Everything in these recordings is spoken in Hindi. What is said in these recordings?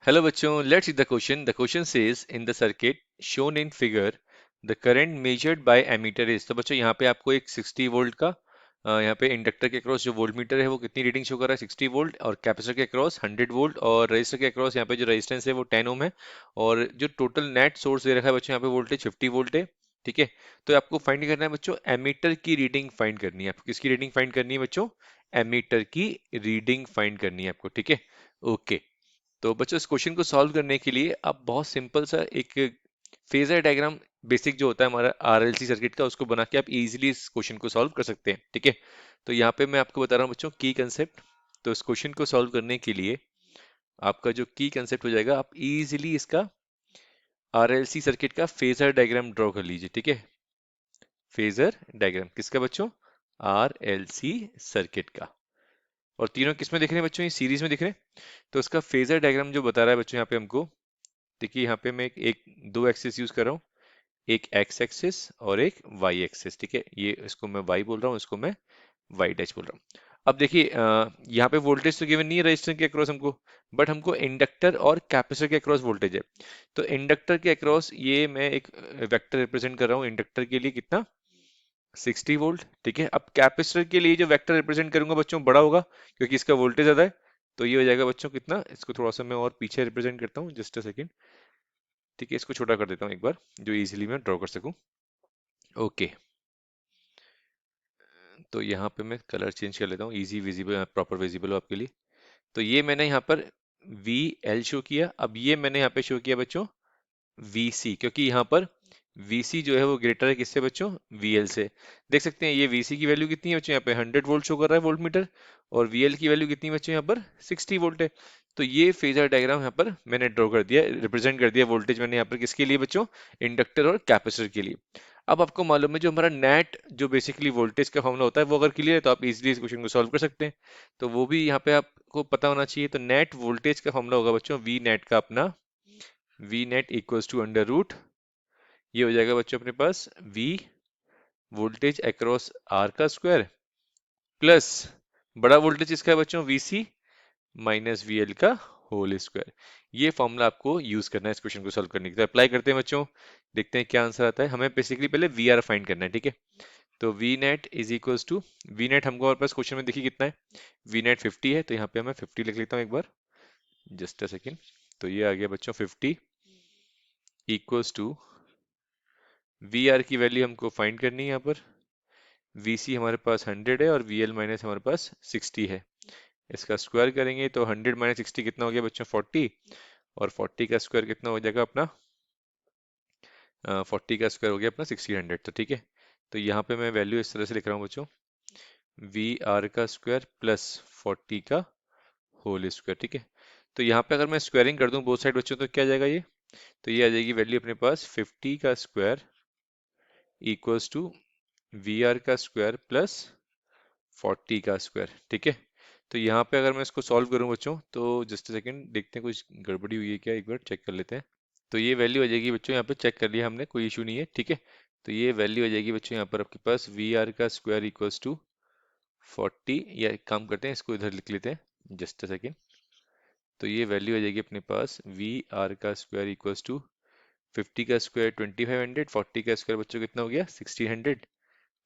Hello बच्चों, let's see the question. The question says in the circuit shown in figure, the current measured by ammeter is. तो बच्चों यहाँ पे आपको एक 60 वोल्ट का यहाँ पे इंडक्टर के अक्रॉस जो वोल्ट मीटर है वो कितनी रीडिंग शो कर रहा है 60 वोल्ट, और कैपेसिटर के अक्रॉस 100 वोल्ट, और रजिस्टर के अक्रॉस यहाँ पे जो रेजिस्टेंस है वो 10 ओम है, और जो टोटल नेट सोर्स दे रखा है बच्चों यहाँ पे वोल्टेज 50 वोल्ट है। ठीक है, तो आपको फाइंड करना है बच्चों, एमीटर की रीडिंग फाइंड करनी है। आपको किसकी रीडिंग फाइंड करनी है बच्चों? एमीटर की रीडिंग फाइंड करनी है आपको। ठीक है, ओके। तो बच्चों इस क्वेश्चन को सॉल्व करने के लिए आप बहुत सिंपल सा एक फेजर डायग्राम, बेसिक जो होता है हमारा आरएलसी सर्किट का, उसको बना के आप इजीली इस क्वेश्चन को सॉल्व कर सकते हैं। ठीक है, तो यहाँ पे मैं आपको बता रहा हूँ बच्चों की कंसेप्ट। तो इस क्वेश्चन को सॉल्व करने के लिए आपका जो की कंसेप्ट हो जाएगा, आप इजीली इसका आरएलसी सर्किट का फेजर डायग्राम ड्रॉ कर लीजिए। ठीक है, फेजर डायग्राम किसका बच्चों? आरएलसी सर्किट का। और तीनों किस में दिख रहे हैं बच्चों? ये सीरीज में दिख रहे हैं। तो इसका फेजर डायग्राम जो बता रहा है बच्चों यहाँ पे हमको, देखिए यहाँ पे मैं दो एक्सिस यूज कर रहा हूँ, एक एक्स एक्सिस और एक वाई एक्सिस। ठीक है, ये इसको मैं वाई बोल रहा हूँ, इसको मैं वाई डैश बोल रहा हूँ। अब देखिए यहाँ पे वोल्टेज तो गिवन नहीं है रजिस्टर के अक्रॉस हमको, बट हमको इंडक्टर और कैपेसिटर के अक्रॉस वोल्टेज है। तो इंडक्टर के अक्रॉस ये मैं एक वेक्टर रिप्रेजेंट कर रहा हूँ। इंडक्टर के लिए कितना? 60 वोल्ट। ठीक है, अब कैपेसिटर के लिए जो वेक्टर रिप्रेजेंट करूंगा बच्चों बड़ा होगा, क्योंकि इसका वोल्टेज ज्यादा है। तो ये हो जाएगा बच्चों कितना, इसको थोड़ा सा मैं और पीछे रिप्रेजेंट करता हूँ, जस्ट अ सेकेंड। ठीक है, इसको छोटा कर देता हूँ एक बार, जो इजीली मैं ड्रॉ कर सकूं। ओके, तो यहाँ पे मैं कलर चेंज कर लेता हूँ, इजी विजिबल प्रॉपर विजिबल हो आपके लिए। तो ये मैंने यहाँ पर वी एल शो किया। अब ये मैंने यहाँ पे शो किया बच्चों वी सी, क्योंकि यहाँ पर वी सी जो है वो ग्रेटर है किससे बच्चों? वी एल से। देख सकते हैं ये वी सी की वैल्यू कितनी है बच्चों? यहाँ पे 100 वोल्ट शो कर रहा है वोल्ट मीटर, और वी एल की वैल्यू कितनी है बच्चों? यहाँ पर 60 वोल्ट है। तो ये फेजर डायग्राम यहाँ पर मैंने ड्रॉ कर दिया, रिप्रेजेंट कर दिया वोल्टेज मैंने यहाँ पर किसके लिए बच्चों? इंडक्टर और कैपेसिटर के लिए। अब आपको मालूम है जो हमारा नेट जो बेसिकली वोल्टेज का फॉर्मूला होता है, वो अगर क्लियर है तो आप इजीली इस क्वेश्चन को सॉल्व कर सकते हैं। तो वो भी यहाँ पे आपको पता होना चाहिए। तो नेट वोल्टेज का फॉर्मूला होगा बच्चों वी नेट का अपना, V net equals to under root, ये हो जाएगा बच्चों अपने पास वी वोल्टेज अक्रॉस आर का स्क्वायर प्लस बड़ा वोल्टेज इसका है बच्चों वीसी माइनस वीएल का होल स्क्वायर। ये फॉर्मूला आपको यूज करना है इस क्वेश्चन को सॉल्व करने के लिए। अप्लाई करते हैं बच्चों, देखते हैं क्या आंसर आता है। हमें बेसिकली पहले वी आर फाइंड करना है। ठीक है, तो V net is equals to, V net हमको हमारे पास क्वेश्चन में देखिए कितना है, वी नेट 50 है। तो यहाँ पे मैं 50 लिख लेता हूँ एक बार, जस्ट अ सेकेंड। तो ये आ गया बच्चों 50 इक्वल्स टू, वी आर की वैल्यू हमको फाइंड करनी है यहाँ पर, VC हमारे पास 100 है और VL माइनस हमारे पास 60 है। इसका स्क्वायर करेंगे तो 100 माइनस 60 कितना हो गया बच्चों? 40, और 40 का स्क्वायर कितना हो जाएगा अपना? 40 का स्क्वायर हो गया अपना 1600। तो ठीक है, तो यहाँ पे मैं वैल्यू इस तरह से लिख रहा हूँ बच्चों, वी आर का स्क्वायर प्लस 40 का होल स्क्वायर। ठीक है, तो यहाँ पे अगर मैं स्क्वायरिंग कर दूं बोथ साइड बच्चों तो क्या आ जाएगा ये? तो ये आ जाएगी वैल्यू अपने पास 50 का square equals to V R का स्क्वायर प्लस 40 का स्क्वायर। ठीक है, तो यहाँ पे अगर मैं इसको सॉल्व करूँ बच्चों, तो जस्ट सेकंड देखते हैं कुछ गड़बड़ी हुई है क्या, एक बार चेक कर लेते हैं। तो ये वैल्यू आ जाएगी बच्चों, यहाँ पे चेक कर लिया हमने, कोई इशू नहीं है। ठीक है, तो ये वैल्यू आ जाएगी बच्चों यहाँ पर आपके पास वी आर का स्क्वायर इक्वल्स टू 40, या एक काम करते हैं इसको इधर लिख लेते हैं, जस्ट अ सेकेंड। तो ये वैल्यू आ जाएगी अपने पास वी आर का स्क्वायर इक्वल्स टू 50 का स्क्वायर 2500, 40 का स्क्वायर बच्चों कितना हो गया? 1600।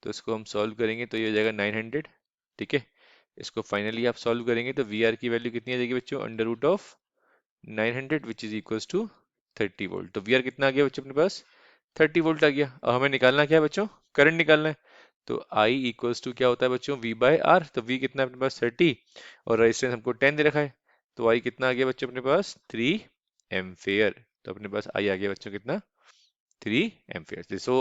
तो इसको हम सॉल्व करेंगे तो ये हो जाएगा 900। ठीक है, इसको फाइनली आप सॉल्व करेंगे तो वी आर की वैल्यू कितनी आ जाएगी बच्चों? Under root of 900 which is equals to 30 volt. तो वी आर कितना आ गया बच्चों अपने पास? 30 वोल्ट आ गया। अब हमें निकालना क्या है बच्चों? करंट निकालना है। तो आई इक्वल्स टू क्या होता है बच्चों? V by R. तो वी कितना है अपने पास? 30, और रेजिस्टेंस हमको 10 दे रखा है। तो आई कितना आ गया बच्चों अपने पास? 3 एम्पेयर। तो अपने पास आई आ गया बच्चों कितना? 3 एम्पियर। सो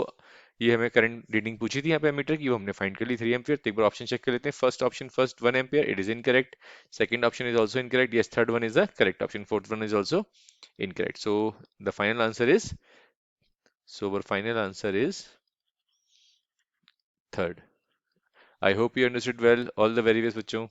ये हमें करंट रीडिंग पूछी थी यहाँ पे एमीटर की, वो हमने फाइंड कर ली 3 एम्पियर। तो एक बार ऑप्शन चेक कर लेते हैं। First option, first 1 ampere, it is incorrect. Second option is also incorrect, yes third one is the correct option, fourth one is also incorrect. So the final answer is, so our final answer is third. I hope you understood well. All the very best बच्चों.